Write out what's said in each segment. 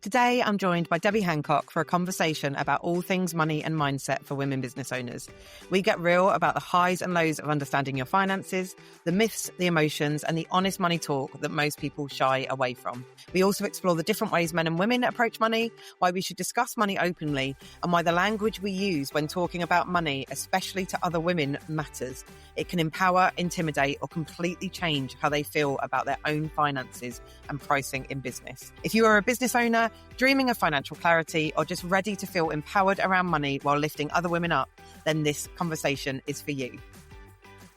Today, I'm joined by Debbie Hancock for a conversation about all things money and mindset for women business owners. We get real about the highs and lows of understanding your finances, the myths, the emotions, and the honest money talk that most people shy away from. We also explore the different ways men and women approach money, why we should discuss money openly, and why the language we use when talking about money, especially to other women, matters. It can empower, intimidate, or completely change how they feel about their own finances and pricing in business. If you are a business owner, dreaming of financial clarity, or just ready to feel empowered around money while lifting other women up, then this conversation is for you.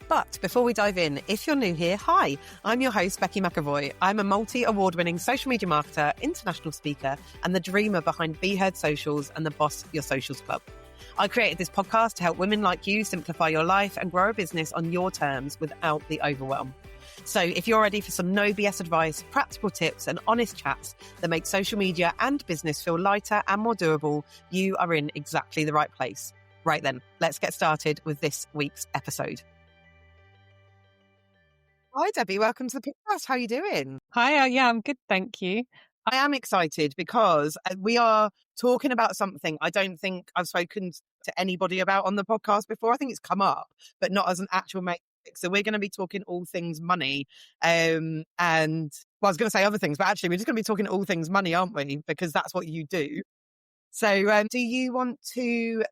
But before we dive in, if you're new here, hi, I'm your host, Becky McAvoy. I'm a multi-award-winning social media marketer, international speaker, and the dreamer behind Be Heard Socials and the Boss Your Socials Club. I created this podcast to help women like you simplify your life and grow a business on your terms without the overwhelm. So if you're ready for some no BS advice, practical tips and honest chats that make social media and business feel lighter and more doable, you are in exactly the right place. Right then, let's get started with this week's episode. Hi Debbie, welcome to the podcast. How are you doing? Hi, yeah, I'm good, thank you. I am excited because we are talking about something I don't think I've spoken to anybody about on the podcast before. I think it's come up, but not as an actual mate. So we're going to be talking all things money. And well, I was going to say other things, but actually we're just going to be talking all things money, aren't we? Because that's what you do. So do you want to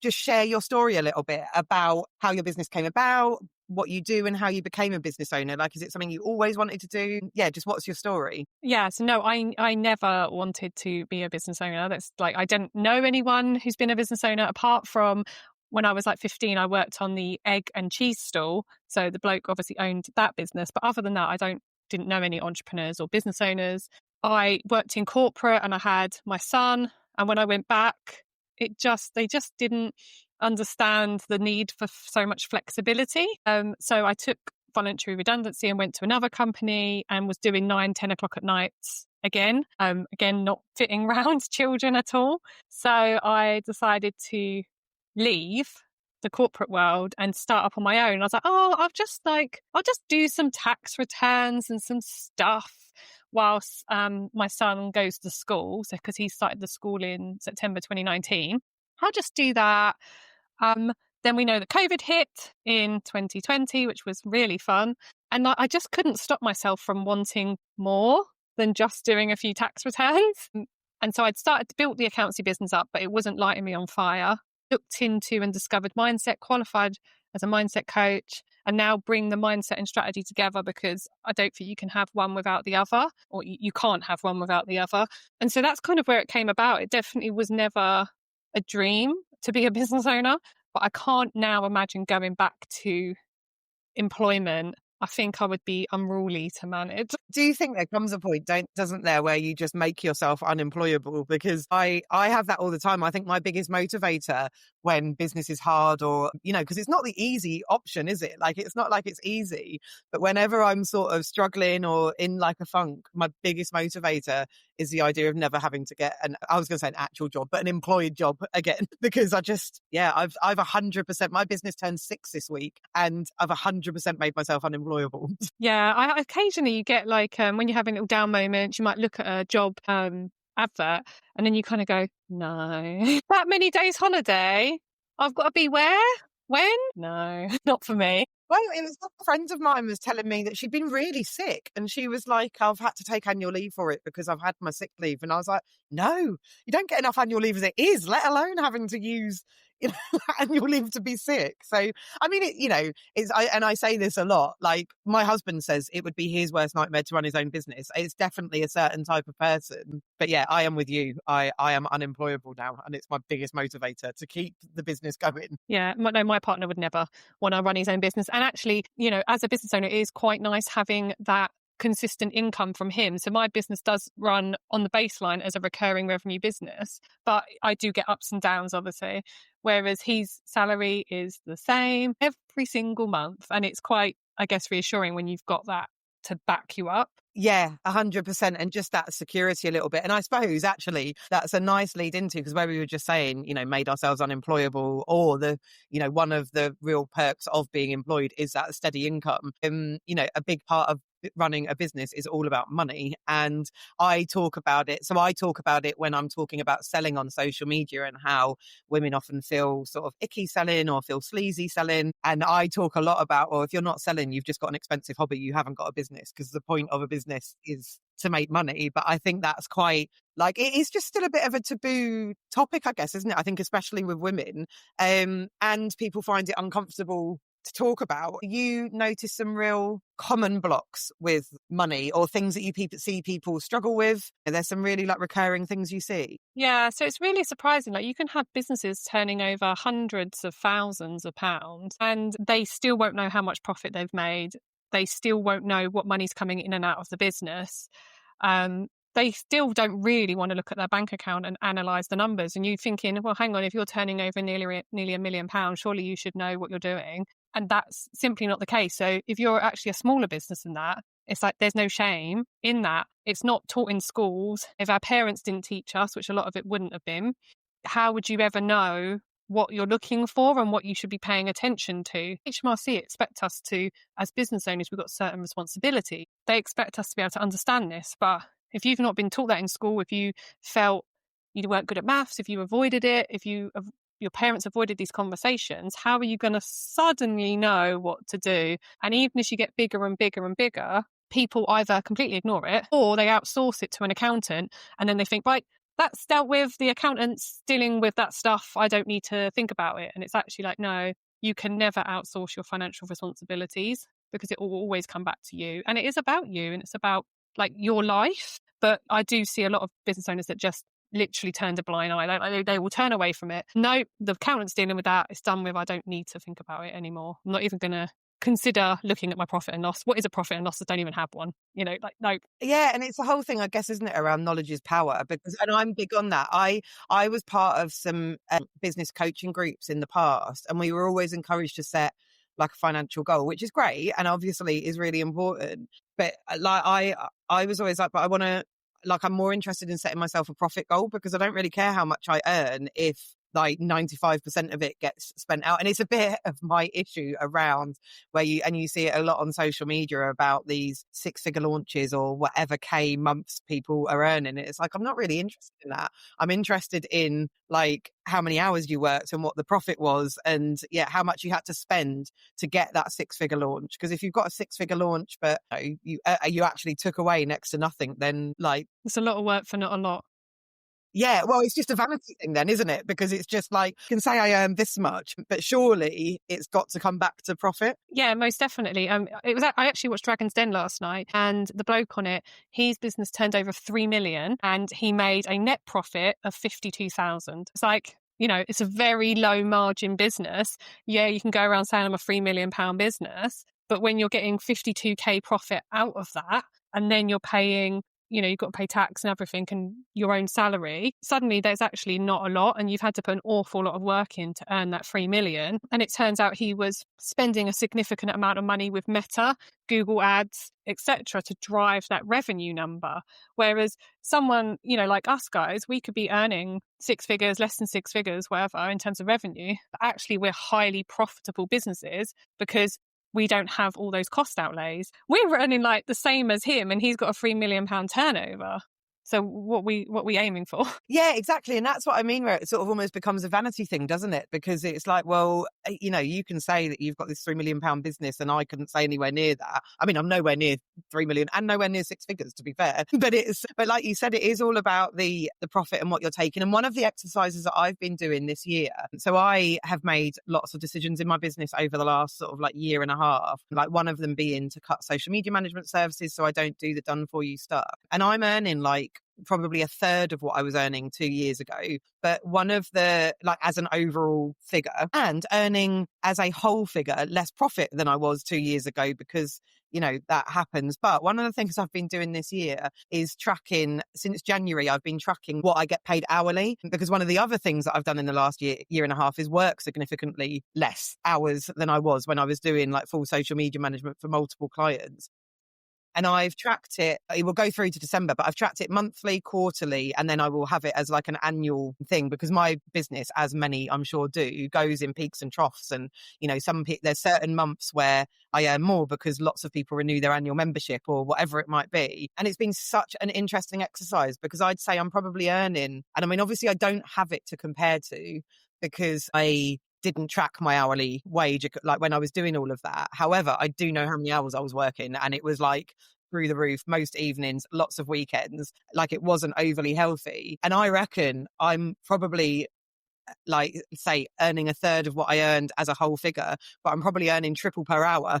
just share your story a little bit about how your business came about, what you do and how you became a business owner? Like, is it something you always wanted to do? Yeah, just what's your story? Yeah, so no, I never wanted to be a business owner. That's like, I don't know anyone who's been a business owner apart from when I was like 15, I worked on the egg and cheese stall. So the bloke obviously owned that business. But other than that, I didn't know any entrepreneurs or business owners. I worked in corporate and I had my son. And when I went back, they just didn't understand the need for so much flexibility. So I took voluntary redundancy and went to another company and was doing 9-10 o'clock at night again, not fitting around children at all. So I decided to leave the corporate world and start up on my own. I was like, I'll just do some tax returns and some stuff whilst my son goes to school. So because he started the school in September 2019, I'll just do that. Then we know that COVID hit in 2020, which was really fun. And I just couldn't stop myself from wanting more than just doing a few tax returns. And so I'd started to build the accountancy business up, but it wasn't lighting me on fire. Looked into and discovered mindset, qualified as a mindset coach, and now bring the mindset and strategy together because I don't think you can have one without the other, or you can't have one without the other. And so that's kind of where it came about. It definitely was never a dream to be a business owner, but I can't now imagine going back to employment. I think I would be unruly to manage. Do you think there comes a point, doesn't there, where you just make yourself unemployable? Because I have that all the time. I think my biggest motivator when business is hard or, because it's not the easy option, is it? Like, it's not like it's easy. But whenever I'm sort of struggling or in like a funk, my biggest motivator is the idea of never having to get I was going to say an actual job, but an employed job again. Because I've 100%, my business turned 6 this week and I've 100% made myself unemployable. Yeah, occasionally you get like, when you're having little down moments, you might look at a job advert and then you kind of go, no, that many days holiday, I've got to be where? When? No, not for me. Well, it was a friend of mine was telling me that she'd been really sick and she was like, I've had to take annual leave for it because I've had my sick leave. And I was like, no, you don't get enough annual leave as it is, let alone having to use annual leave to be sick. So, I mean, I say this a lot, like my husband says it would be his worst nightmare to run his own business. It's definitely a certain type of person. But yeah, I am with you. I am unemployable now and it's my biggest motivator to keep the business going. Yeah, no, my partner would never want to run his own business. And actually, as a business owner, it is quite nice having that consistent income from him. So my business does run on the baseline as a recurring revenue business, but I do get ups and downs, obviously, whereas his salary is the same every single month. And it's quite, I guess, reassuring when you've got that to back you up. Yeah, 100%. And just that security a little bit. And I suppose actually that's a nice lead into, because where we were just saying, made ourselves unemployable, or one of the real perks of being employed is that steady income. A big part of running a business is all about money. And I talk about it. So I talk about it when I'm talking about selling on social media and how women often feel sort of icky selling or feel sleazy selling. And I talk a lot about, well, if you're not selling, you've just got an expensive hobby. You haven't got a business, because the point of a business is to make money. But I think that's quite, like, it is just still a bit of a taboo topic, I guess, isn't it? I think especially with women, and people find it uncomfortable to talk about. You notice some real common blocks with money, or things that you see people struggle with? There's some really like recurring things you see. Yeah, so it's really surprising. Like, you can have businesses turning over hundreds of thousands of pounds and they still won't know how much profit they've made. They still won't know what money's coming in and out of the business. They still don't really want to look at their bank account and analyse the numbers. And you're thinking, well, hang on, if you're turning over nearly £1 million, surely you should know what you're doing. And that's simply not the case. So if you're actually a smaller business than that, it's like there's no shame in that. It's not taught in schools. If our parents didn't teach us, which a lot of it wouldn't have been, how would you ever know what you're looking for and what you should be paying attention to? HMRC expect us to, as business owners, we've got certain responsibility. They expect us to be able to understand this. But if you've not been taught that in school, if you felt you weren't good at maths, if you avoided it, if your parents avoided these conversations, how are you going to suddenly know what to do? And even as you get bigger and bigger and bigger, people either completely ignore it or they outsource it to an accountant, and then they think, right, that's dealt with, the accountant's dealing with that stuff, I don't need to think about it. And it's actually like, no, you can never outsource your financial responsibilities, because it will always come back to you. And it is about you, and it's about like your life. But I do see a lot of business owners that just literally turned a blind eye. Like, they will turn away from it. No, the accountant's dealing with that. It's done with. I don't need to think about it anymore. I'm not even going to consider looking at my profit and loss. What is a profit and loss? I don't even have one. Like, no. Yeah, and it's the whole thing, I guess, isn't it, around knowledge is power? Because, and I'm big on that. I was part of some business coaching groups in the past, and we were always encouraged to set like a financial goal, which is great and obviously is really important. But like I was always like, but I want to, like, I'm more interested in setting myself a profit goal, because I don't really care how much I earn if like 95% of it gets spent out. And it's a bit of my issue around where you see it a lot on social media about these 6-figure launches or whatever K months people are earning. It's like, I'm not really interested in that. I'm interested in like how many hours you worked and what the profit was, and how much you had to spend to get that 6-figure launch. Because if you've got a 6-figure launch, but you actually took away next to nothing, then like, it's a lot of work for not a lot. Yeah, well, it's just a vanity thing then, isn't it? Because it's just like, you can say I earned this much, but surely it's got to come back to profit. Yeah, most definitely. I actually watched Dragon's Den last night, and the bloke on it, his business turned over 3 million and he made a net profit of 52,000. It's like, it's a very low margin business. Yeah, you can go around saying I'm a £3 million business, but when you're getting 52k profit out of that, and then you're paying, you've got to pay tax and everything and your own salary, suddenly there's actually not a lot, and you've had to put an awful lot of work in to earn that 3 million. And it turns out he was spending a significant amount of money with Meta, Google ads, etc., to drive that revenue number. Whereas someone, like us guys, we could be earning 6 figures, less than 6 figures, whatever, in terms of revenue. But actually, we're highly profitable businesses because we don't have all those cost outlays. We're earning like the same as him, and he's got a £3 million turnover. So what we aiming for? Yeah, exactly. And that's what I mean, where it sort of almost becomes a vanity thing, doesn't it? Because it's like, well, you can say that you've got this £3 million business and I couldn't say anywhere near that. I mean, I'm nowhere near 3 million and nowhere near 6 figures, to be fair. But like you said, it is all about the profit and what you're taking. And one of the exercises that I've been doing this year, so I have made lots of decisions in my business over the last sort of like year and a half, like one of them being to cut social media management services so I don't do the done for you stuff. And I'm earning like probably a third of what I was earning 2 years ago, but one of the, like, as an overall figure, and earning as a whole figure less profit than I was 2 years ago, because that happens. But one of the things I've been doing this year is tracking, since January, I've been tracking what I get paid hourly, because one of the other things that I've done in the last year and a half is work significantly less hours than I was when I was doing like full social media management for multiple clients. And I've tracked it. It will go through to December, but I've tracked it monthly, quarterly, and then I will have it as like an annual thing, because my business, as many I'm sure do, goes in peaks and troughs. And, there's certain months where I earn more because lots of people renew their annual membership or whatever it might be. And it's been such an interesting exercise, because I'd say I'm probably earning, and I mean, obviously I don't have it to compare to because I didn't track my hourly wage like when I was doing all of that. However, I do know how many hours I was working, and it was like through the roof, most evenings, lots of weekends. Like, it wasn't overly healthy. And I reckon I'm probably, like, say, earning a third of what I earned as a whole figure, but I'm probably earning triple per hour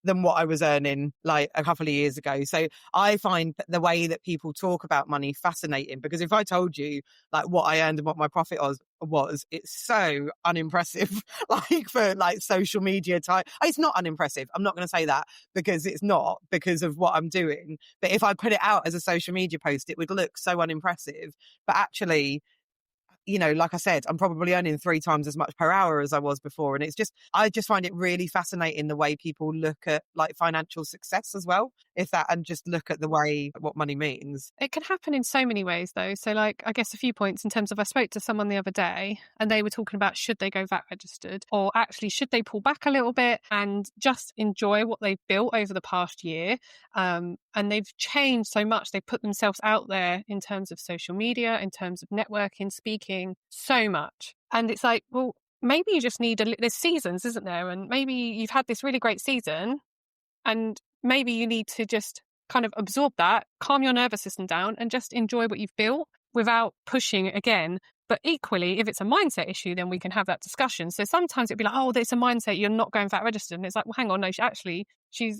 than what I was earning like a couple of years ago. So I find the way that people talk about money fascinating, because if I told you like what I earned and what my profit was, it's so unimpressive. Like, for like social media type, it's not unimpressive. I'm not going to say that, because it's not, because of what I'm doing. But if I put it out as a social media post, it would look so unimpressive. But actually, like I said, I'm probably earning 3 times as much per hour as I was before. And I just find it really fascinating the way people look at like financial success as well, and just look at the way what money means. It can happen in so many ways though. So like, I guess a few points in terms of, I spoke to someone the other day and they were talking about, should they go VAT registered, or actually should they pull back a little bit and just enjoy what they've built over the past year. And they've changed so much. They put themselves out there in terms of social media, in terms of networking, speaking, so much. And it's like, well, maybe you just need there's seasons, isn't there? And maybe you've had this really great season, and maybe you need to just kind of absorb that, calm your nervous system down, and just enjoy what you've built without pushing it again. But equally, if it's a mindset issue, then we can have that discussion. So sometimes it'd be like, oh, there's a mindset, you're not going VAT registered. And it's like, well, hang on, no, she's,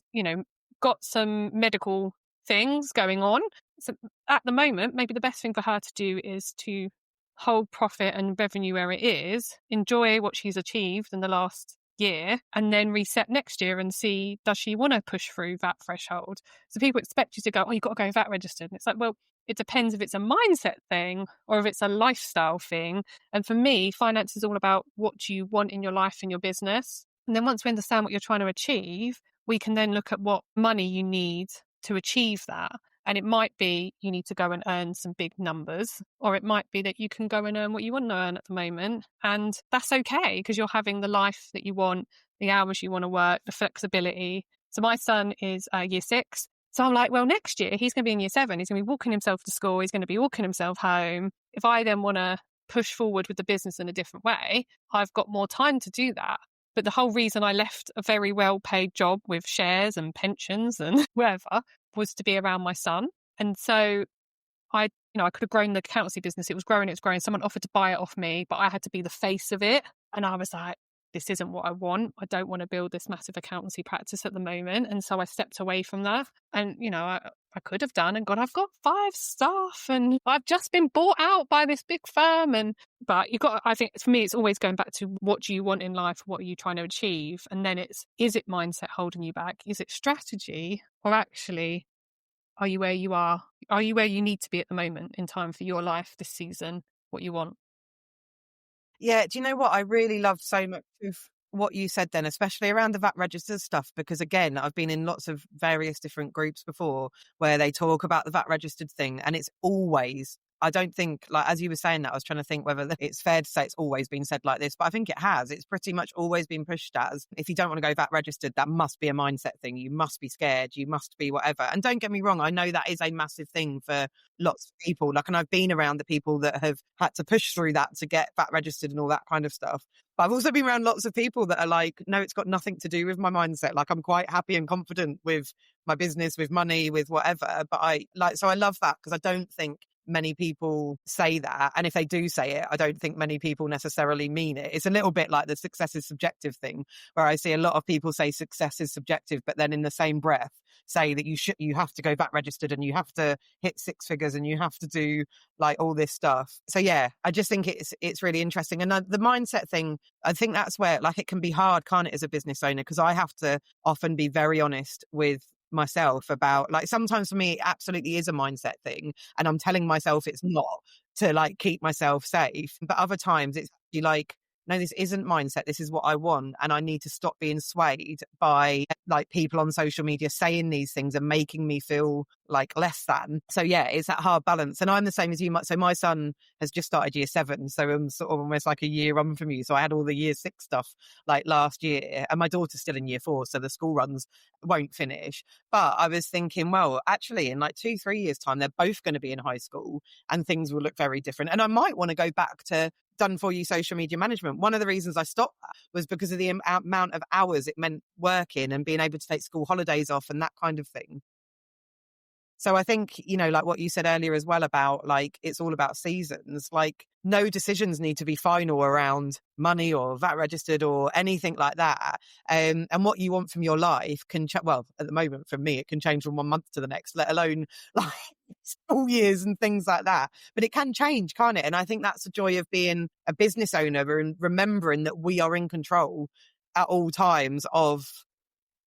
got some medical things going on. So at the moment, maybe the best thing for her to do is to hold profit and revenue where it is, enjoy what she's achieved in the last year, and then reset next year and see, does she want to push through that threshold? So people expect you to go, oh, you've got to go VAT registered. And it's like, well, it depends if it's a mindset thing or if it's a lifestyle thing. And for me, finance is all about what you want in your life and your business. And then once we understand what you're trying to achieve, we can then look at what money you need to achieve that. And it might be you need to go and earn some big numbers, or it might be that you can go and earn what you want to earn at the moment. And that's okay, because you're having the life that you want, the hours you want to work, the flexibility. So my son is year 6. So I'm like, well, next year he's going to be in year 7. He's going to be walking himself to school. He's going to be walking himself home. If I then want to push forward with the business in a different way, I've got more time to do that. But the whole reason I left a very well-paid job with shares and pensions and whatever was to be around my son. And so I could have grown the accountancy business. It was growing. Someone offered to buy it off me, but I had to be the face of it. And I was like, this isn't what I want. I don't want to build this massive accountancy practice at the moment. And so I stepped away from that. And, I could have done, and God, I've got 5 staff and I've just been bought out by this big firm. But I think for me, it's always going back to, what do you want in life? What are you trying to achieve? And then is it mindset holding you back? Is it strategy? Or actually, are you where you are? Are you where you need to be at the moment in time for your life this season, what you want? Yeah, do you know what I really loved so much of what you said then, especially around the VAT registered stuff? Because again, I've been in lots of various different groups before where they talk about the VAT registered thing, and it's always, I don't think, like, as you were saying that, I was trying to think whether it's fair to say it's always been said like this, but I think it has. It's pretty much always been pushed as, if you don't want to go VAT registered, that must be a mindset thing. You must be scared. You must be whatever. And don't get me wrong, I know that is a massive thing for lots of people. Like, and I've been around the people that have had to push through that to get VAT registered and all that kind of stuff. But I've also been around lots of people that are like, no, it's got nothing to do with my mindset. Like, I'm quite happy and confident with my business, with money, with whatever. But so I love that, because I don't think many people say that. And if they do say it, I don't think many people necessarily mean it. It's a little bit like the success is subjective thing, where I see a lot of people say success is subjective, but then in the same breath say that you have to go VAT registered and you have to hit 6 figures and you have to do like all this stuff. So yeah, I just think it's really interesting. And the mindset thing, I think that's where, like, it can be hard, can't it, as a business owner? Because I have to often be very honest with myself about, like, sometimes for me it absolutely is a mindset thing and I'm telling myself it's not, to like keep myself safe. But other times it's actually like, no, this isn't mindset. This is what I want. And I need to stop being swayed by like people on social media saying these things and making me feel like less than. So yeah, it's that hard balance. And I'm the same as you. So my son has just started year 7. So I'm sort of almost like a year on from you. So I had all the year 6 stuff like last year, and my daughter's still in year 4. So the school runs won't finish. But I was thinking, well, actually in like 2-3 years time, they're both going to be in high school and things will look very different. And I might want to go back to done for you social media management. One of the reasons I stopped that was because of the amount of hours it meant working and being able to take school holidays off and that kind of thing. So I think, you know, like what you said earlier as well about like, it's all about seasons. Like no decisions need to be final around money or VAT registered or anything like that. And what you want from your life can, well, at the moment for me, it can change from one month to the next, let alone like school years and things like that. But it can change, can't it? And I think that's the joy of being a business owner and remembering that we are in control at all times of,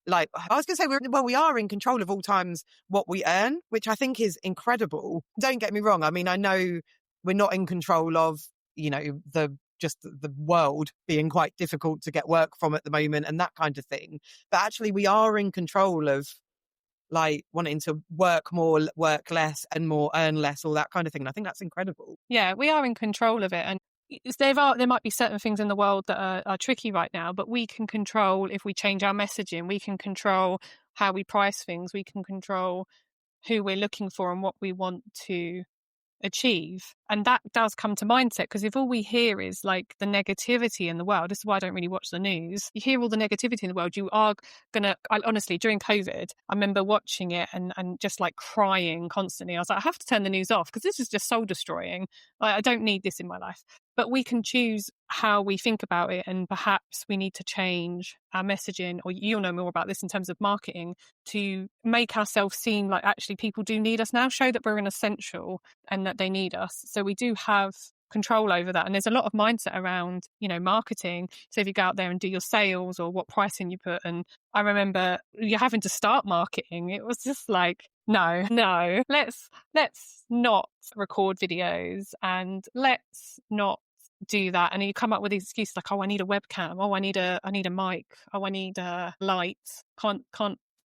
like, I was going to say, we are in control of all times what we earn, which I think is incredible. Don't get me wrong. I mean, I know we're not in control of, you know, the world being quite difficult to get work from at the moment and that kind of thing. But actually we are in control of like wanting to work more, work less and more, earn less, all that kind of thing. And I think that's incredible. Yeah, we are in control of it. And there might be certain things in the world that are tricky right now, but we can control if we change our messaging. We can control how we price things. We can control who we're looking for and what we want to achieve. And that does come to mindset, because if all we hear is like the negativity in the world, this is why I don't really watch the news. You hear all the negativity in the world, you are honestly, during COVID, I remember watching it and just like crying constantly. I was like, I have to turn the news off because this is just soul destroying. I don't need this in my life. But we can choose how we think about it, and perhaps we need to change our messaging, or you'll know more about this in terms of marketing, to make ourselves seem like actually people do need us now, show that we're an essential and that they need us. So we do have control over that. And there's a lot of mindset around, you know, marketing. So if you go out there and do your sales or what pricing you put, and I remember you're having to start marketing, it was just like, no, let's not record videos and let's not do that. And you come up with these excuses like, oh, I need a webcam, oh, I need a mic, oh, I need a light. Can't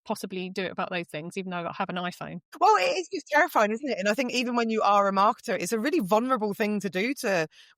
possibly do it about those things, even though I have an iPhone. Well, it is just terrifying, isn't it? And I think even when you are a marketer, it's a really vulnerable thing to do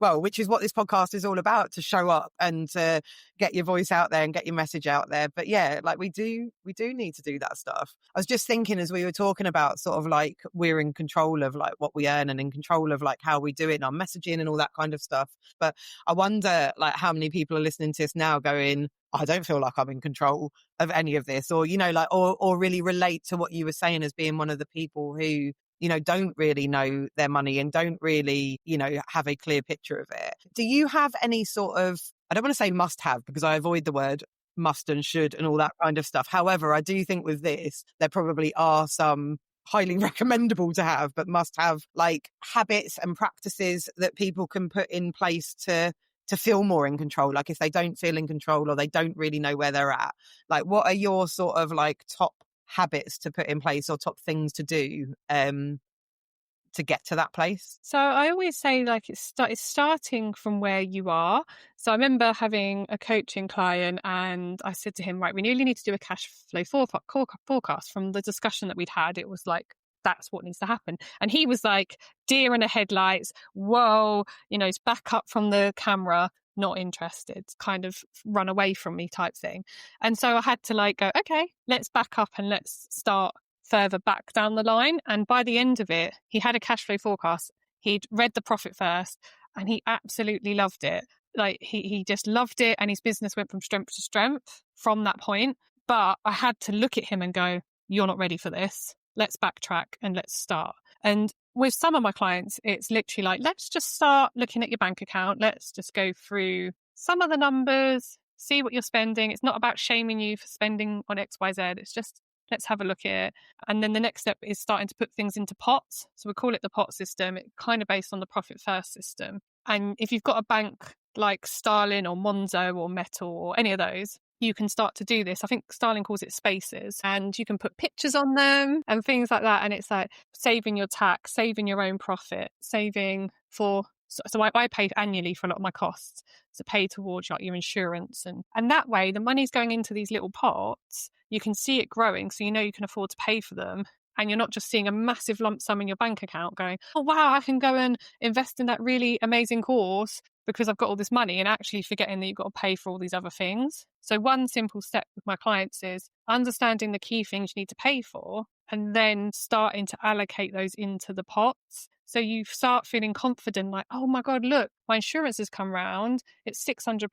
which is what this podcast is all about, to show up and to get your voice out there and get your message out there. But yeah, like we do need to do that stuff. I was just thinking as we were talking about sort of like we're in control of like what we earn and in control of like how we do it and our messaging and all that kind of stuff. But I wonder like how many people are listening to this now going, I don't feel like I'm in control of any of this, or, you know, like, or really relate to what you were saying as being one of the people who, you know, don't really know their money and don't really, you know, have a clear picture of it. Do you have any sort of, I don't want to say must have because I avoid the word must and should and all that kind of stuff. However, I do think with this, there probably are some highly recommendable to have, but must have like habits and practices that people can put in place to feel more in control. Like if they don't feel in control or they don't really know where they're at, like what are your sort of like top habits to put in place or top things to do to get to that place? So I always say like it's starting from where you are. So I remember having a coaching client and I said to him, right, we really need to do a cash flow forecast. From the discussion that we'd had, it was like, that's what needs to happen. And he was like, deer in the headlights, whoa, you know, it's back up from the camera, not interested, kind of run away from me type thing. And so I had to like go, okay, let's back up and let's start further back down the line. And by the end of it, he had a cash flow forecast. He'd read the profit first and he absolutely loved it. Like he just loved it. And his business went from strength to strength from that point. But I had to look at him and go, you're not ready for this. Let's backtrack and let's start. And with some of my clients, it's literally like, let's just start looking at your bank account. Let's just go through some of the numbers, see what you're spending. It's not about shaming you for spending on XYZ. It's just, let's have a look at it. And then the next step is starting to put things into pots. So we call it the pot system. It's kind of based on the profit first system. And if you've got a bank like Starling or Monzo or Metal or any of those, you can start to do this. I think Starling calls it spaces, and you can put pictures on them and things like that. And it's like saving your tax, saving your own profit, saving for So I pay annually for a lot of my costs to pay towards like your insurance. And that way the money's going into these little pots. You can see it growing. So you know you can afford to pay for them. And you're not just seeing a massive lump sum in your bank account going, oh, wow, I can go and invest in that really amazing course because I've got all this money, and actually forgetting that you've got to pay for all these other things. So one simple step with my clients is understanding the key things you need to pay for and then starting to allocate those into the pots. So you start feeling confident, like, oh my God, look, my insurance has come round. It's £600.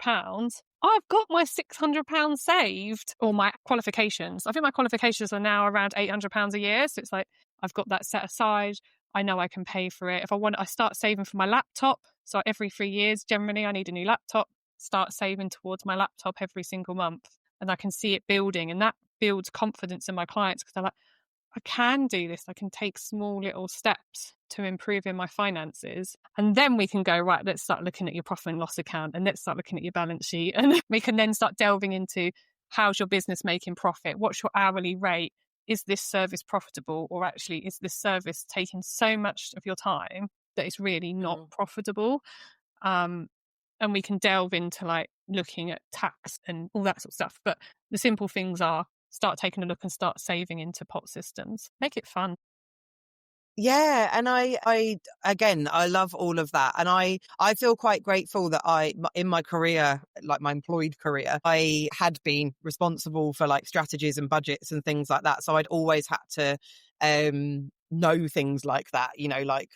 I've got my £600 saved, or my qualifications. I think my qualifications are now around £800 a year. So it's like, I've got that set aside. I know I can pay for it. If I want, I start saving for my laptop. So every 3 years, generally, I need a new laptop. Start saving towards my laptop every single month. And I can see it building. And that builds confidence in my clients because they're like, I can do this. I can take small little steps to improve in my finances. And then we can go, right, let's start looking at your profit and loss account and let's start looking at your balance sheet. And we can then start delving into how's your business making profit? What's your hourly rate? Is this service profitable? Or actually, is this service taking so much of your time that it's really not profitable? And we can delve into like looking at tax and all that sort of stuff. But the simple things are start taking a look and start saving into pot systems. Make it fun. Yeah. And I love all of that. And I feel quite grateful that in my career, like my employed career, I had been responsible for like strategies and budgets and things like that. So I'd always had to, know things like that, you know, like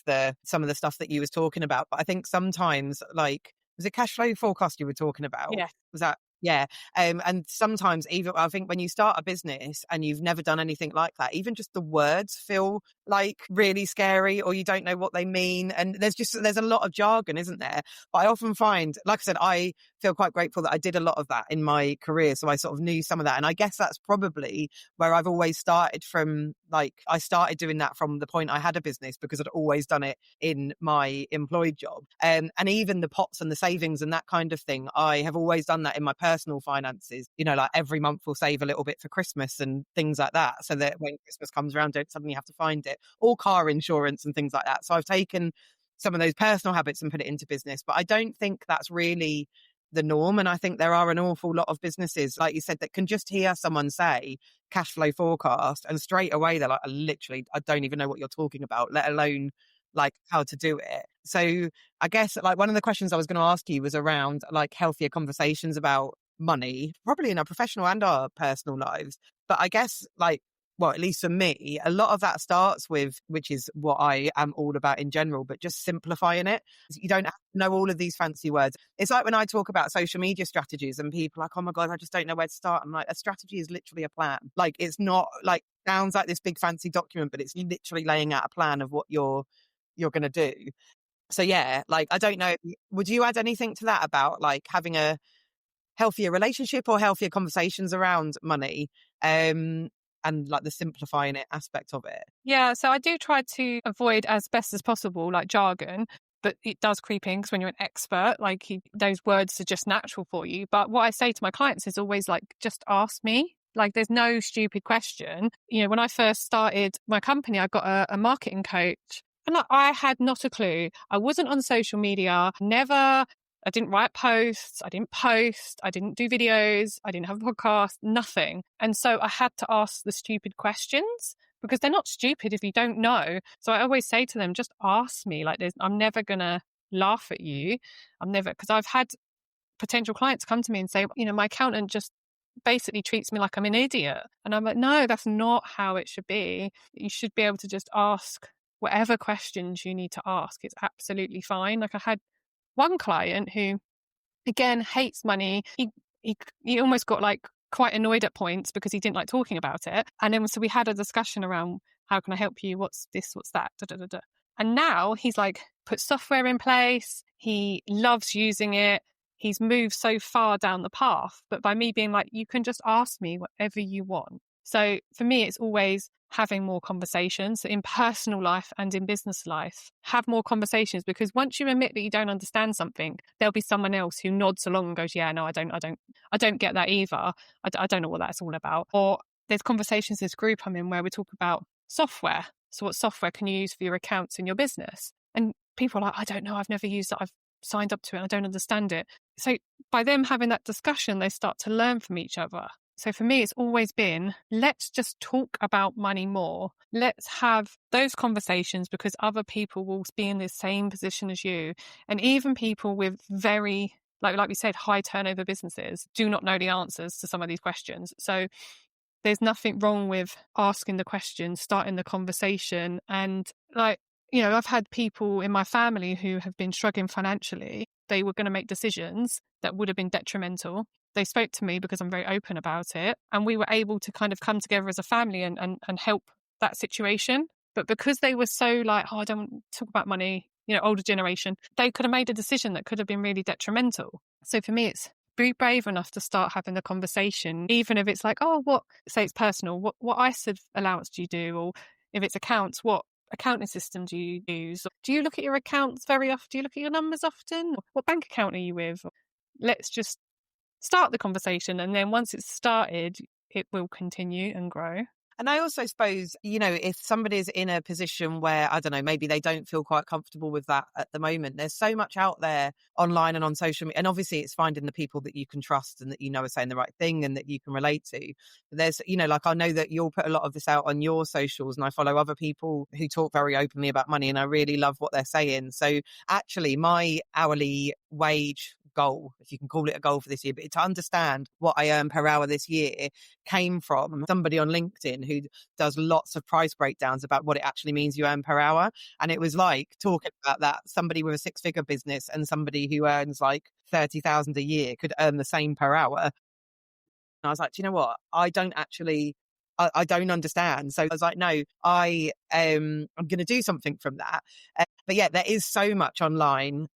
some of the stuff that you was talking about. But I think sometimes, like, was it cash flow forecast you were talking about? Yeah. Was that? Yeah. And sometimes even I think when you start a business and you've never done anything like that, even just the words feel like really scary, or you don't know what they mean. And there's a lot of jargon, isn't there? But I often find, like I said, I feel quite grateful that I did a lot of that in my career. So I sort of knew some of that. And I guess that's probably where I've always started from. Like I started doing that from the point I had a business because I'd always done it in my employed job. And even the pots and the savings and that kind of thing, I have always done that in my personal finances. You know, like every month we'll save a little bit for Christmas and things like that. So that when Christmas comes around, don't suddenly have to find it, or car insurance and things like that. So I've taken some of those personal habits and put it into business, but I don't think that's really the norm. And I think there are an awful lot of businesses, like you said, that can just hear someone say cash flow forecast and straight away they're like, I don't even know what you're talking about, let alone like how to do it. So I guess like one of the questions I was going to ask you was around like healthier conversations about money, probably in our professional and our personal lives. But I guess like, well, at least for me, a lot of that starts with, which is what I am all about in general, but just simplifying it. You don't have to know all of these fancy words. It's like when I talk about social media strategies and people are like, oh my God, I just don't know where to start. I'm like, a strategy is literally a plan. Like it's not like, sounds like this big fancy document, but it's literally laying out a plan of what you're going to do. So yeah, like, I don't know, would you add anything to that about like having a healthier relationship or healthier conversations around money? And like the simplifying it aspect of it. Yeah, so I do try to avoid as best as possible like jargon, but it does creep in because when you're an expert, like those words are just natural for you. But what I say to my clients is always like, just ask me. Like there's no stupid question. You know, when I first started my company, I got a marketing coach and I had not a clue. I wasn't on social media, I didn't write posts, I didn't post, I didn't do videos, I didn't have a podcast, nothing. And so I had to ask the stupid questions because they're not stupid if you don't know. So I always say to them, just ask me. Like I'm never going to laugh at you. Because I've had potential clients come to me and say, you know, my accountant just basically treats me like I'm an idiot. And I'm like, no, that's not how it should be. You should be able to just ask whatever questions you need to ask. It's absolutely fine. Like I had one client who, again, hates money. He almost got like quite annoyed at points because he didn't like talking about it. And then so we had a discussion around how can I help you? What's this? What's that? Da, da, da, da. And now he's like put software in place. He loves using it. He's moved so far down the path. But by me being like, you can just ask me whatever you want. So for me, it's always having more conversations in personal life and in business life. Have more conversations, because once you admit that you don't understand something, there'll be someone else who nods along and goes, yeah, no, I don't get that either. I don't know what that's all about. Or there's conversations this group I'm in where we talk about software. So what software can you use for your accounts in your business? And people are like, I don't know, I've never used it, I've signed up to it, I don't understand it. So by them having that discussion, they start to learn from each other. So for me, it's always been, let's just talk about money more. Let's have those conversations, because other people will be in the same position as you. And even people with very, like we said, high turnover businesses do not know the answers to some of these questions. So there's nothing wrong with asking the question, starting the conversation. And I've had people in my family who have been struggling financially. They were going to make decisions that would have been detrimental. They spoke to me because I'm very open about it. And we were able to kind of come together as a family and help that situation. But because they were so like, oh, I don't want to talk about money, older generation, they could have made a decision that could have been really detrimental. So for me, it's be brave enough to start having the conversation, even if it's like, say it's personal, what ISA allowance do you do? Or if it's accounts, what accounting system do you use? Do you look at your accounts very often? Do you look at your numbers often? What bank account are you with? Let's just start the conversation. And then once it's started, it will continue and grow. And I also suppose, if somebody is in a position where, I don't know, maybe they don't feel quite comfortable with that at the moment, there's so much out there online and on social media. And obviously it's finding the people that you can trust and that are saying the right thing and that you can relate to. But there's, I know that you'll put a lot of this out on your socials, and I follow other people who talk very openly about money, and I really love what they're saying. So actually my hourly wage goal, if you can call it a goal for this year, but to understand what I earn per hour this year came from somebody on LinkedIn who does lots of price breakdowns about what it actually means you earn per hour. And it was like talking about that somebody with a 6-figure business and somebody who earns like 30,000 a year could earn the same per hour. And I was like, do you know what? I don't understand. So I was like, no, I'm going to do something from that. But yeah, there is so much online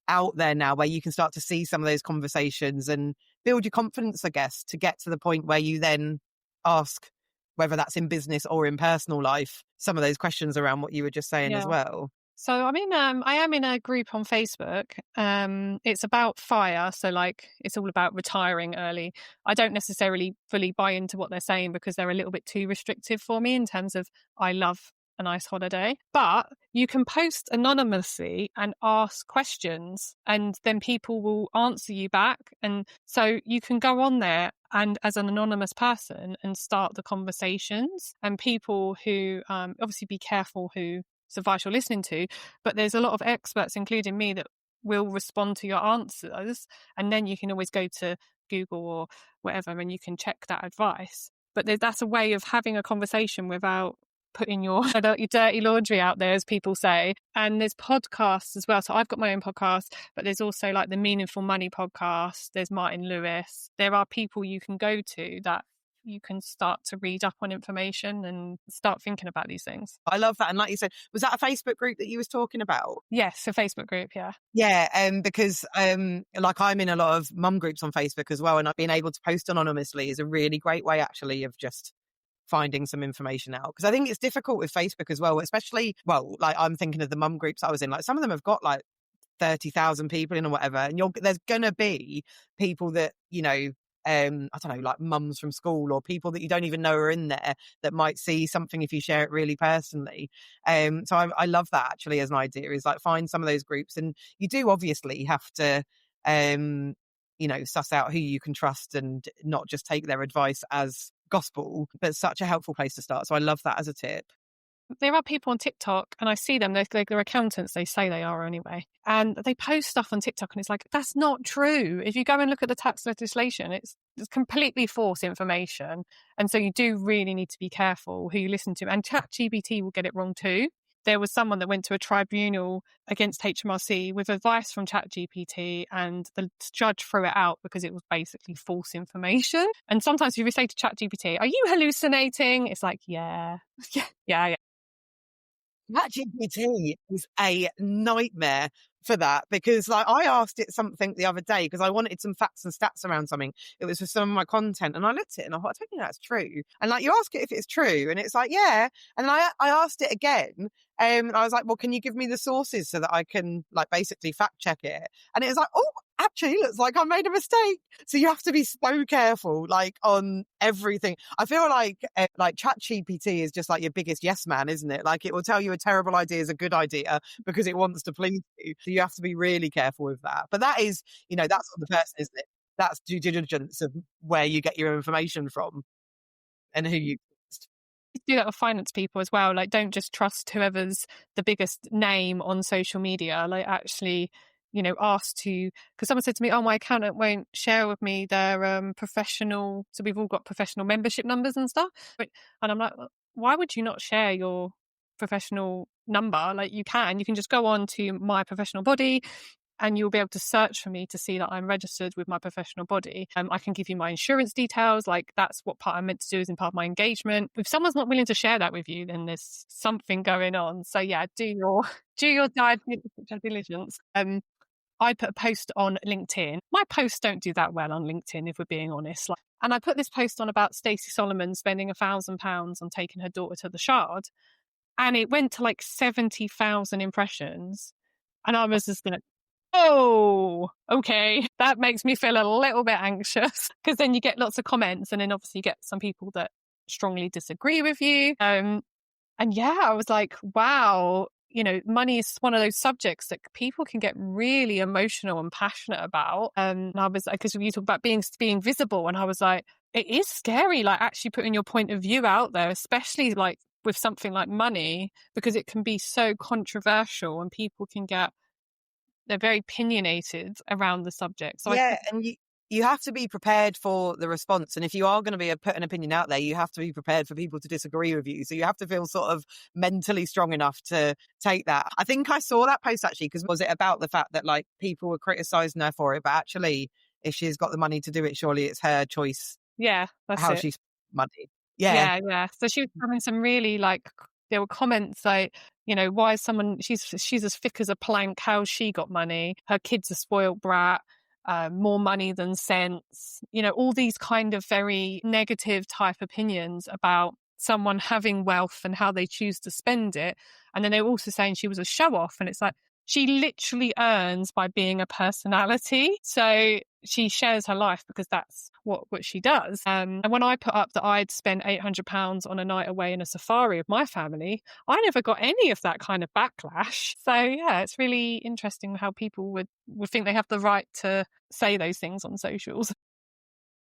out there now where you can start to see some of those conversations and build your confidence, I guess, to get to the point where you then ask, whether that's in business or in personal life, some of those questions around what you were just saying as well. So I am in a group on Facebook. It's about FIRE. So it's all about retiring early. I don't necessarily fully buy into what they're saying because they're a little bit too restrictive for me in terms of I love a nice holiday. But you can post anonymously and ask questions, and then people will answer you back. And so you can go on there and as an anonymous person and start the conversations. And people who obviously be careful whose advice you're listening to, but there's a lot of experts, including me, that will respond to your answers. And then you can always go to Google or whatever and you can check that advice. But that's a way of having a conversation without putting your dirty laundry out there, as people say. And there's podcasts as well. So I've got my own podcast, but there's also like the Meaningful Money podcast. There's Martin Lewis. There are people you can go to that you can start to read up on information and start thinking about these things. I love that. And like you said, was that a Facebook group that you was talking about? Yes, a Facebook group, yeah. Yeah, because like I'm in a lot of mum groups on Facebook as well, and being able to post anonymously is a really great way actually of just finding some information out. Because I think it's difficult with Facebook as well, especially, like I'm thinking of the mum groups I was in, like some of them have got like 30,000 people in or whatever, and there's gonna be people that, I don't know, like mums from school or people that you don't even know are in there that might see something if you share it really personally. So I love that actually as an idea, is like find some of those groups, and you do obviously have to, suss out who you can trust and not just take their advice as gospel, but it's such a helpful place to start. So I love that as a tip. There are people on TikTok, and I see them, they're accountants, they say they are anyway, and they post stuff on TikTok and it's like, that's not true. If you go and look at the tax legislation, it's completely false information. And so you do really need to be careful who you listen to. And ChatGPT will get it wrong too. There was someone that went to a tribunal against HMRC with advice from ChatGPT, and the judge threw it out because it was basically false information. And sometimes if you say to ChatGPT, are you hallucinating? It's like, yeah. ChatGPT is a nightmare for that, because like I asked it something the other day because I wanted some facts and stats around something. It was for some of my content, and I looked at it and I thought, I don't think that's true. And like, you ask it if it's true, and it's like, yeah. And then I asked it again, and I was like, well, can you give me the sources so that I can like basically fact check it? And it was like, oh, actually looks like I made a mistake. So you have to be so careful, like on everything. I feel like ChatGPT is just like your biggest yes man, isn't it? Like it will tell you a terrible idea is a good idea because it wants to please you. So you have to be really careful with that. But that is, that's on the person, isn't it? That's due diligence of where you get your information from and who you trust. Do that with finance people as well. Like, don't just trust whoever's the biggest name on social media. Like, actually, ask to, because someone said to me, "Oh, my accountant won't share with me their professional." So we've all got professional membership numbers and stuff. And I'm like, why would you not share your professional number? Like, you can just go on to My Professional Body, and you'll be able to search for me to see that I'm registered with my professional body. I can give you my insurance details. Like, that's what part I'm meant to do, is in part of my engagement. If someone's not willing to share that with you, then there's something going on. So yeah, do your diligence. I put a post on LinkedIn. My posts don't do that well on LinkedIn, if we're being honest. And I put this post on about Stacey Solomon spending £1,000 on taking her daughter to the Shard, and it went to like 70,000 impressions. And I was just like, oh, okay. That makes me feel a little bit anxious, because then you get lots of comments, and then obviously you get some people that strongly disagree with you. And yeah, I was like, wow, money is one of those subjects that people can get really emotional and passionate about. And I was like, because you talk about being visible, and I was like, it is scary, like actually putting your point of view out there, especially like with something like money, because it can be so controversial and people can they're very opinionated around the subject. So yeah, and you have to be prepared for the response. And if you are going to put an opinion out there, you have to be prepared for people to disagree with you. So you have to feel sort of mentally strong enough to take that. I think I saw that post actually, because was it about the fact that like people were criticizing her for it, but actually if she's got the money to do it, surely it's her choice. Yeah, that's how it. she spends money. Yeah. Yeah. So she was having some really there were comments like, why is someone, she's as thick as a plank, how's she got money? Her kid's a spoiled brat, more money than sense. All these kind of very negative type opinions about someone having wealth and how they choose to spend it. And then they were also saying she was a show off, and it's like, she literally earns by being a personality. So she shares her life because that's what she does. And when I put up that I'd spent £800 on a night away in a safari with my family, I never got any of that kind of backlash. So yeah, it's really interesting how people would think they have the right to say those things on socials.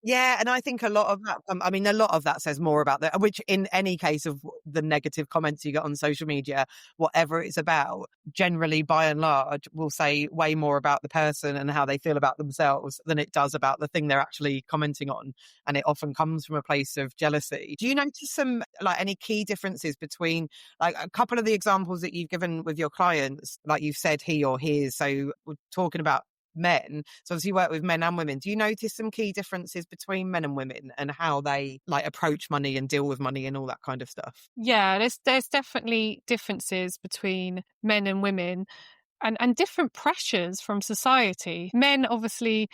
Yeah, and I think a lot of that, a lot of that says more about that, which in any case of the negative comments you get on social media, whatever it's about, generally by and large will say way more about the person and how they feel about themselves than it does about the thing they're actually commenting on. And it often comes from a place of jealousy. Do you notice some, like, any key differences between, like, a couple of the examples that you've given with your clients, like you've said he or his, so we're talking about men, so obviously you work with men and women. Do you notice some key differences between men and women and how they like approach money and deal with money and all that kind of stuff? Yeah, there's definitely differences between men and women, and different pressures from society. Men obviously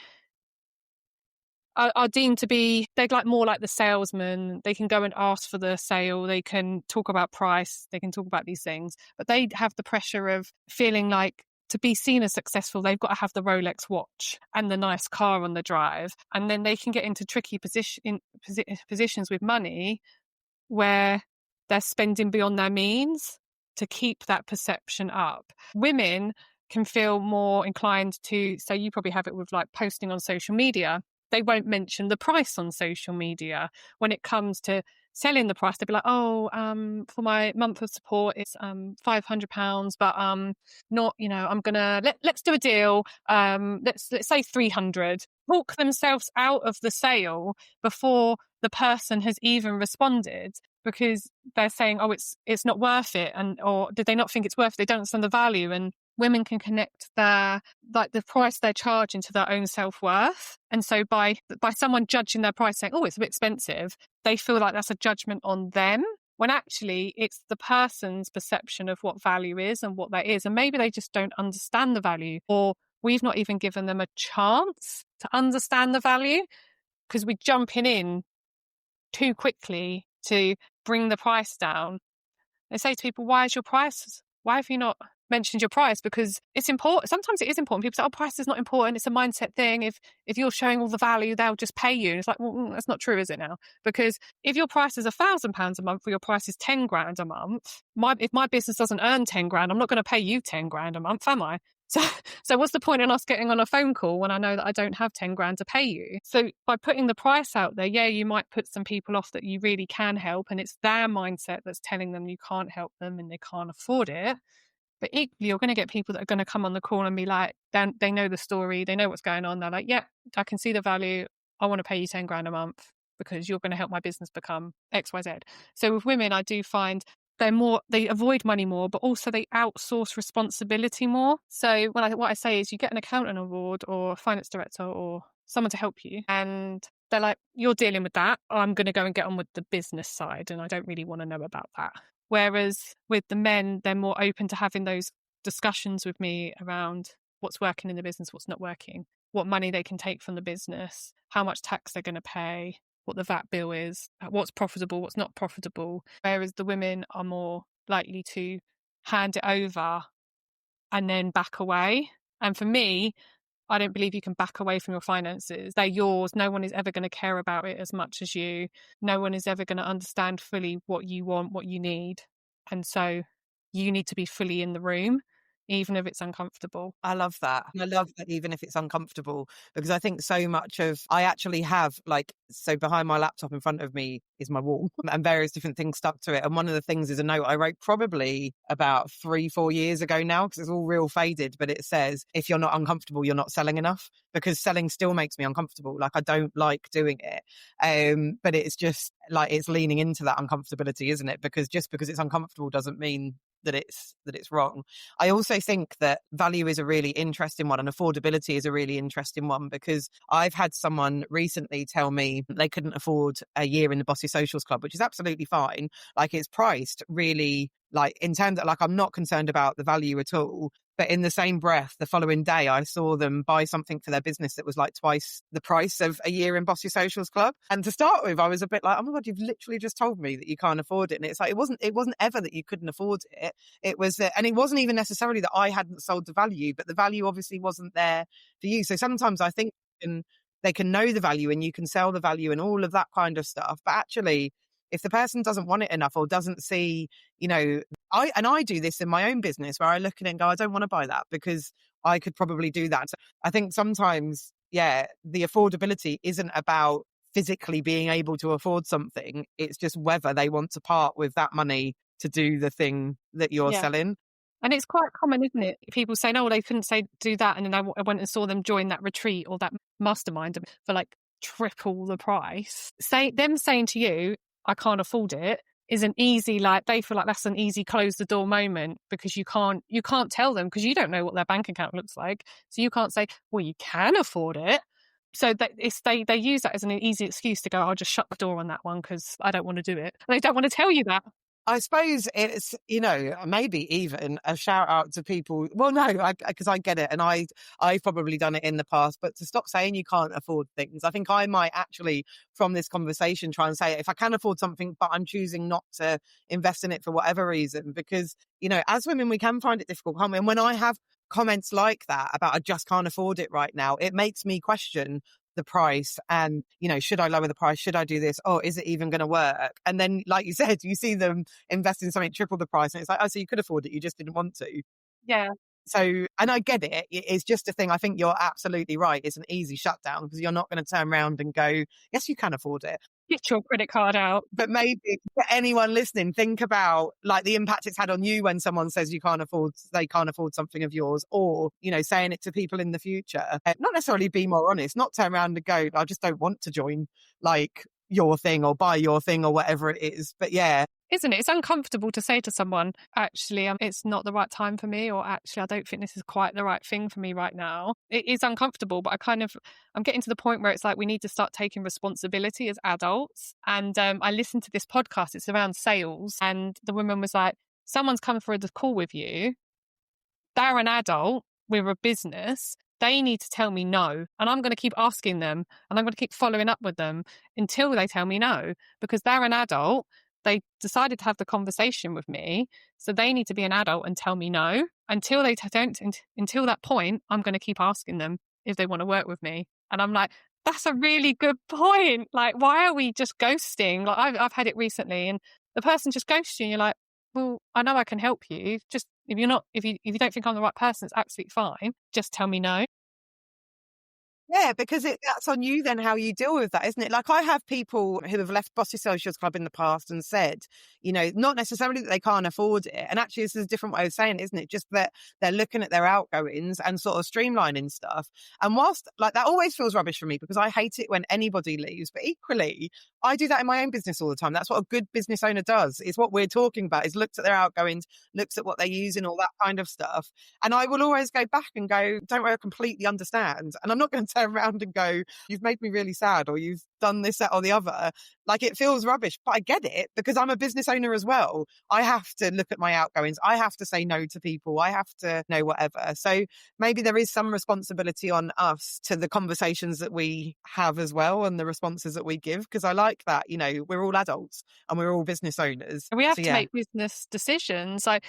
are deemed to be, they're like more like the salesman. They can go and ask for the sale, they can talk about price, they can talk about these things, but they have the pressure of feeling like, to be seen as successful, they've got to have the Rolex watch and the nice car on the drive. And then they can get into tricky positions with money where they're spending beyond their means to keep that perception up. Women can feel more inclined to, so you probably have it with like posting on social media, they won't mention the price on social media. When it comes to selling the price, they'll be like, oh, for my month of support, it's £500, but not, I'm gonna let's do a deal. Let's say 300. Talk themselves out of the sale before the person has even responded, because they're saying, oh, it's not worth it, or did they not think it's worth it? They don't understand the value. And women can connect the price they're charging to their own self-worth. And so by someone judging their price saying, oh, it's a bit expensive, they feel like that's a judgment on them, when actually it's the person's perception of what value is and what that is. And maybe they just don't understand the value, or we've not even given them a chance to understand the value, because we're jumping in too quickly to bring the price down. They say to people, why have you not mentioned your price, because it's important. Sometimes it is important. People say, oh, price is not important. It's a mindset thing. If you're showing all the value, they'll just pay you. And it's like, well, that's not true, is it now? Because if your price is £1,000 a month or your price is 10 grand a month, if my business doesn't earn 10 grand, I'm not going to pay you 10 grand a month, am I? So what's the point in us getting on a phone call when I know that I don't have 10 grand to pay you? So by putting the price out there, yeah, you might put some people off that you really can help, and it's their mindset that's telling them you can't help them and they can't afford it. But equally, you're going to get people that are going to come on the call and be like, they know the story, they know what's going on. They're like, yeah, I can see the value. I want to pay you 10 grand a month because you're going to help my business become X, Y, Z. So with women, I do find they avoid money more, but also they outsource responsibility more. So what I say is, you get an accountant award or a finance director or someone to help you, and they're like, you're dealing with that. I'm going to go and get on with the business side, and I don't really want to know about that. Whereas with the men, they're more open to having those discussions with me around what's working in the business, what's not working, what money they can take from the business, how much tax they're going to pay, what the VAT bill is, what's profitable, what's not profitable. Whereas the women are more likely to hand it over and then back away. And for me, I don't believe you can back away from your finances. They're yours. No one is ever going to care about it as much as you. No one is ever going to understand fully what you want, what you need. And so you need to be fully in the room, even if it's uncomfortable. I love that. I love that, even if it's uncomfortable, because I think so much of, I actually have so behind my laptop in front of me is my wall and various different things stuck to it. And one of the things is a note I wrote probably about 3-4 years ago now, because it's all real faded, but it says, if you're not uncomfortable, you're not selling enough, because selling still makes me uncomfortable. I don't like doing it. But it's just it's leaning into that uncomfortability, isn't it? Because just because it's uncomfortable doesn't mean that it's wrong. I also think that value is a really interesting one, and affordability is a really interesting one, because I've had someone recently tell me they couldn't afford a year in the Bossy Socials Club, which is absolutely fine. It's priced really in terms of I'm not concerned about the value at all. But in the same breath, the following day, I saw them buy something for their business that was twice the price of a year in Bossy Socials Club. And to start with, I was a bit like, oh my God, you've literally just told me that you can't afford it. And it's it wasn't ever that you couldn't afford it. It was and it wasn't even necessarily that I hadn't sold the value, but the value obviously wasn't there for you. So sometimes I think they can know the value and you can sell the value and all of that kind of stuff. But actually, if the person doesn't want it enough or doesn't see, I do this in my own business where I look at it and go, I don't want to buy that because I could probably do that. So I think sometimes, the affordability isn't about physically being able to afford something. It's just whether they want to part with that money to do the thing that you're selling. And it's quite common, isn't it? People say, no, they couldn't do that. And then I went and saw them join that retreat or that mastermind for triple the price. Them saying to you, I can't afford it, is an easy, they feel like that's an easy close the door moment, because you can't tell them, because you don't know what their bank account looks like. So you can't say, well, you can afford it. So they use that as an easy excuse to go, I'll just shut the door on that one because I don't want to do it. And they don't want to tell you that. I suppose it's, maybe even a shout out to people. Well, no, because I get it. And I've probably done it in the past, but to stop saying you can't afford things. I think I might actually, from this conversation, try and say, if I can afford something, but I'm choosing not to invest in it for whatever reason, because, as women, we can find it difficult. And when I have comments like that about, I just can't afford it right now, it makes me question the price and, should I lower the price? Should I do this? Oh, is it even going to work? And then, like you said, you see them invest in something triple the price and it's oh, so you could afford it, you just didn't want to. Yeah. So, and I get it. It's just a thing. I think you're absolutely right. It's an easy shutdown because you're not going to turn around and go, yes, you can afford it. Get your credit card out. But maybe for anyone listening, think about the impact it's had on you when someone says they can't afford something of yours, or, saying it to people in the future. Not necessarily be more honest, not turn around and go, I just don't want to join your thing or buy your thing or whatever it is. But yeah. Isn't it? It's uncomfortable to say to someone, actually, it's not the right time for me, or actually, I don't think this is quite the right thing for me right now. It is uncomfortable, but I'm getting to the point where it's we need to start taking responsibility as adults. And I listened to this podcast, it's around sales. And the woman was like, someone's come for the call with you. They're an adult. We're a business. They need to tell me no. And I'm going to keep asking them and I'm going to keep following up with them until they tell me no, because they're an adult. They decided to have the conversation with me. So they need to be an adult and tell me no. Until they don't, until that point, I'm going to keep asking them if they want to work with me. And I'm like, that's a really good point. Like, why are we just ghosting? Like, I've had it recently, and the person just ghosts you, and you're like, well, I know I can help you. Just if you don't think I'm the right person, it's absolutely fine. Just tell me no. Yeah, because that's on you then how you deal with that, isn't it? Like I have people who have left Bossy Socials Club in the past and said, not necessarily that they can't afford it. And actually this is a different way of saying it, isn't it? Just that they're looking at their outgoings and sort of streamlining stuff. And whilst like that always feels rubbish for me because I hate it when anybody leaves, but equally I do that in my own business all the time. That's what a good business owner does. Is what we're talking about is looks at their outgoings, looks at what they're using, all that kind of stuff. And I will always go back and go, don't worry, I completely understand. And I'm not going to turn around and go, you've made me really sad or you've done this, that or the other. Like it feels rubbish, but I get it because I'm a business owner as well. I have to look at my outgoings. I have to say no to people. I have to know whatever. So maybe there is some responsibility on us to the conversations that we have as well and the responses that we give because I like that, we're all adults and we're all business owners. We have to make business decisions. I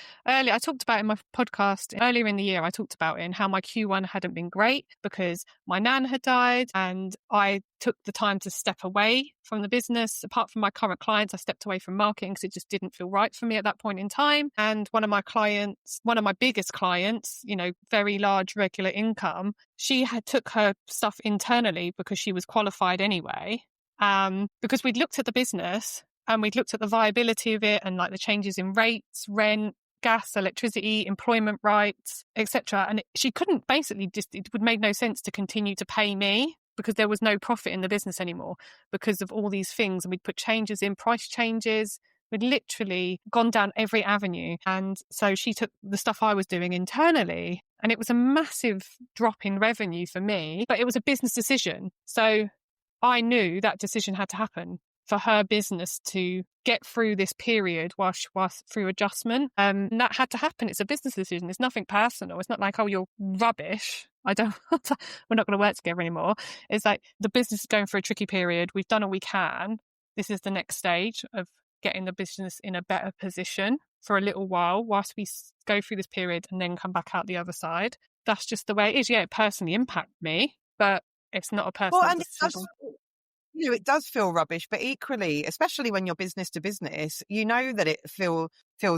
talked about in my podcast earlier in the year, I talked about in how my Q1 hadn't been great because my nan had died and I took the time to step away from the business. Apart from my current clients, I stepped away from marketing because it just didn't feel right for me at that point in time. And one of my biggest clients, very large regular income, she had took her stuff internally because she was qualified anyway. Because we'd looked at the business and we'd looked at the viability of it and like the changes in rates, rent, gas, electricity, employment rights, etc. And she couldn't it would make no sense to continue to pay me because there was no profit in the business anymore because of all these things. And we'd put changes in, price changes. We'd literally gone down every avenue. And so she took the stuff I was doing internally and it was a massive drop in revenue for me, but it was a business decision. So I knew that decision had to happen for her business to get through this period whilst through adjustment. And that had to happen. It's a business decision. It's nothing personal. It's not like, oh, you're rubbish. we're not going to work together anymore. It's like the business is going through a tricky period. We've done all we can. This is the next stage of getting the business in a better position for a little while whilst we go through this period and then come back out the other side. That's just the way it is. Yeah, it personally impacted me, but it's not a personal decision. It does feel rubbish, but equally, especially when you're business to business, that it feels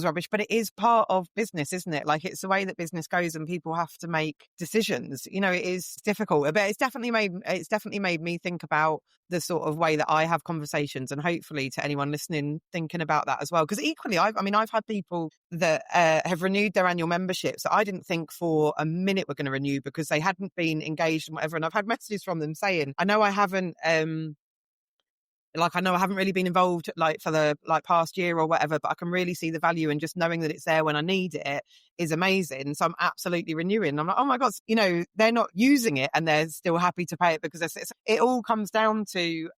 rubbish, but it is part of business, isn't it? Like it's the way that business goes and people have to make decisions. It is difficult, but it's definitely made me think about the sort of way that I have conversations and hopefully to anyone listening thinking about that as well. Because equally, I've had people that have renewed their annual memberships that I didn't think for a minute were going to renew because they hadn't been engaged and whatever. And I've had messages from them saying, I know I haven't really been involved for the past year or whatever, but I can really see the value and just knowing that it's there when I need it is amazing. So I'm absolutely renewing. I'm like, oh my God, they're not using it and they're still happy to pay it because it all comes down to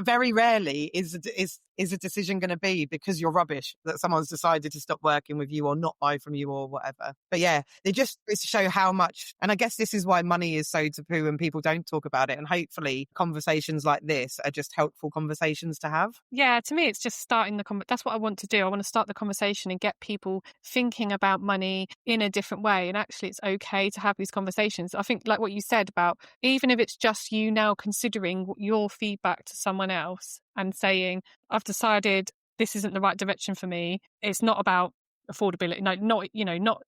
very rarely is a decision going to be because you're rubbish that someone's decided to stop working with you or not buy from you or whatever. But yeah, it just goes to show how much, and I guess this is why money is so taboo and people don't talk about it. And hopefully conversations like this are just helpful conversations to have. Yeah, to me, it's just starting that's what I want to do. I want to start the conversation and get people thinking about money in a different way. And actually it's okay to have these conversations. I think like what you said about, even if it's just you now considering your feedback to someone else and saying, I've decided this isn't the right direction for me. It's not about affordability.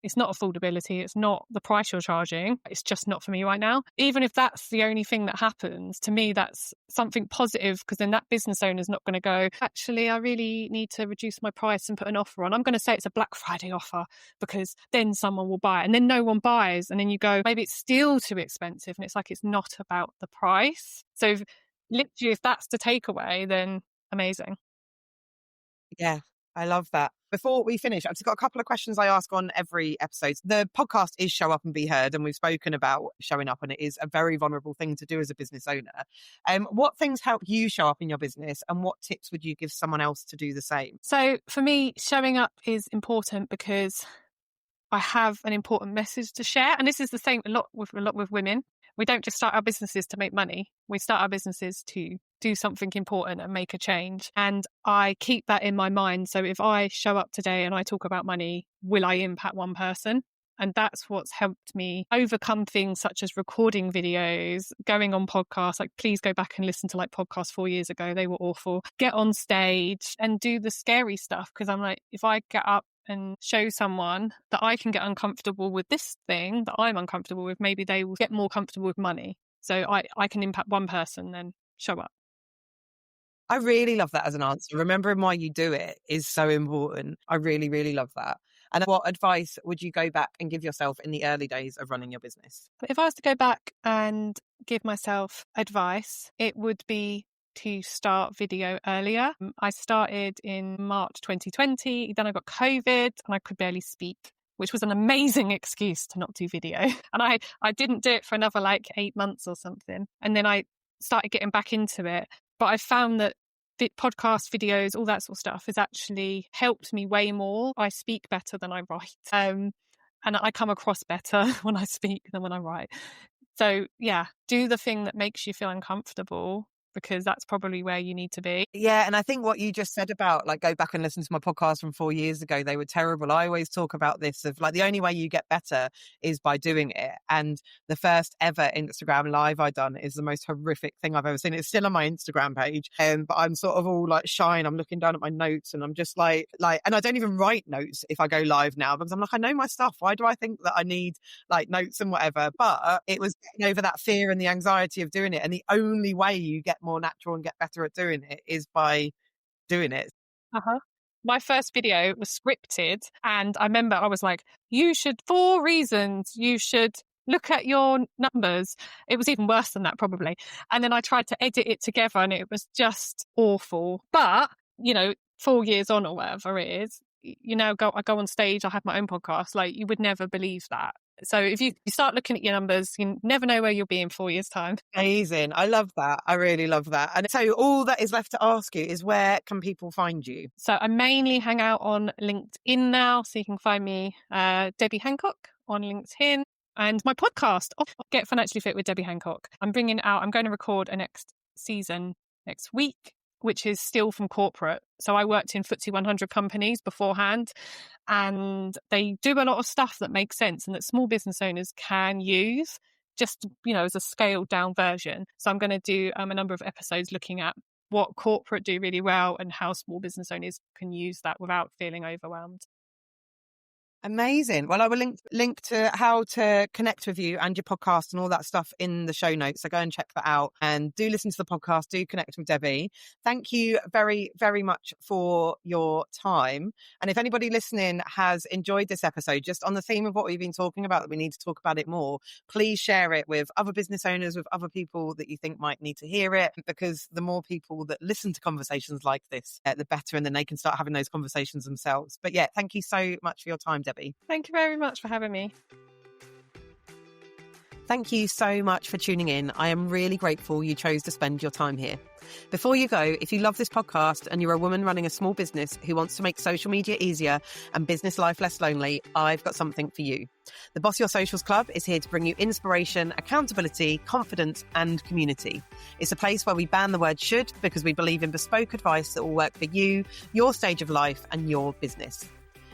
It's not affordability. It's not the price you're charging. It's just not for me right now. Even if that's the only thing that happens, to me, that's something positive because then that business owner is not going to go, actually, I really need to reduce my price and put an offer on. I'm going to say it's a Black Friday offer because then someone will buy it and then no one buys. And then you go, maybe it's still too expensive. And it's like, it's not about the price. So literally, if that's the takeaway, then amazing. Yeah, I love that. Before we finish, I've just got a couple of questions I ask on every episode. The podcast is Show Up and Be Heard, and we've spoken about showing up, and it is a very vulnerable thing to do as a business owner. What things help you show up in your business, and what tips would you give someone else to do the same? So for me, showing up is important because I have an important message to share. And this is the same a lot with women. We don't just start our businesses to make money. We start our businesses to do something important and make a change. And I keep that in my mind. So if I show up today and I talk about money, will I impact one person? And that's what's helped me overcome things such as recording videos, going on podcasts. Like, please go back and listen to like podcasts 4 years ago. They were awful. Get on stage and do the scary stuff. Because I'm like, if I get up and show someone that I can get uncomfortable with this thing that I'm uncomfortable with, maybe they will get more comfortable with money. So I can impact one person, then show up. I really love that as an answer. Remembering why you do it is so important. I really, really love that. And what advice would you go back and give yourself in the early days of running your business? If I was to go back and give myself advice, it would be to start video earlier. I started in March 2020, then I got COVID and I could barely speak, which was an amazing excuse to not do video. And I didn't do it for another like 8 months or something. And then I started getting back into it. But I found that podcast videos, all that sort of stuff has actually helped me way more. I speak better than I write. And I come across better when I speak than when I write. So yeah, do the thing that makes you feel uncomfortable, because that's probably where you need to be. Yeah. And I think what you just said about like, go back and listen to my podcast from 4 years ago, they were terrible. I always talk about this of like, the only way you get better is by doing it. And the first ever Instagram live I done is the most horrific thing I've ever seen. It's still on my Instagram page. But I'm sort of all like shy and I'm looking down at my notes and I'm just like, and I don't even write notes if I go live now, because I'm like, I know my stuff. Why do I think that I need like notes and whatever? But it was getting over that fear and the anxiety of doing it. And the only way you get more natural and get better at doing it is by doing it. My first video was scripted, and I remember I was like, 4 reasons you should look at your numbers. It was even worse than that probably. And then I tried to edit it together and it was just awful. But, 4 years on or whatever it is, I go on stage, I have my own podcast. Like, you would never believe that. So if you start looking at your numbers, you never know where you'll be in 4 years' time. Amazing. I love that. I really love that. And so all that is left to ask you is, where can people find you? So I mainly hang out on LinkedIn now. So you can find me, Debbie Hancock on LinkedIn. And my podcast, Get Financially Fit with Debbie Hancock. I'm going to record a next season next week, which is still from corporate. So I worked in FTSE 100 companies beforehand, and they do a lot of stuff that makes sense and that small business owners can use, just, as a scaled down version. So I'm going to do a number of episodes looking at what corporate do really well and how small business owners can use that without feeling overwhelmed. Amazing. Well, I will link to how to connect with you and your podcast and all that stuff in the show notes. So go and check that out and do listen to the podcast. Do connect with Debbie. Thank you very, very much for your time. And if anybody listening has enjoyed this episode, just on the theme of what we've been talking about, that we need to talk about it more, please share it with other business owners, with other people that you think might need to hear it, because the more people that listen to conversations like this, the better. And then they can start having those conversations themselves. But yeah, thank you so much for your time, Debbie. Thank you very much for having me. Thank you so much for tuning in. I am really grateful you chose to spend your time here. Before you go, if you love this podcast and you're a woman running a small business who wants to make social media easier and business life less lonely, I've got something for you. The Boss Your Socials Club is here to bring you inspiration, accountability, confidence, and community. It's a place where we ban the word should, because we believe in bespoke advice that will work for you, your stage of life, and your business.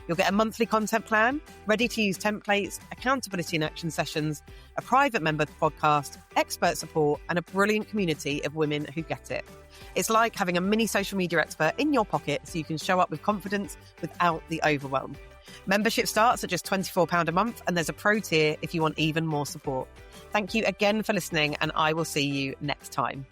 You'll get a monthly content plan, ready-to-use templates, accountability and action sessions, a private member podcast, expert support, and a brilliant community of women who get it. It's like having a mini social media expert in your pocket, so you can show up with confidence without the overwhelm. Membership starts at just £24 a month, and there's a pro tier if you want even more support. Thank you again for listening, and I will see you next time.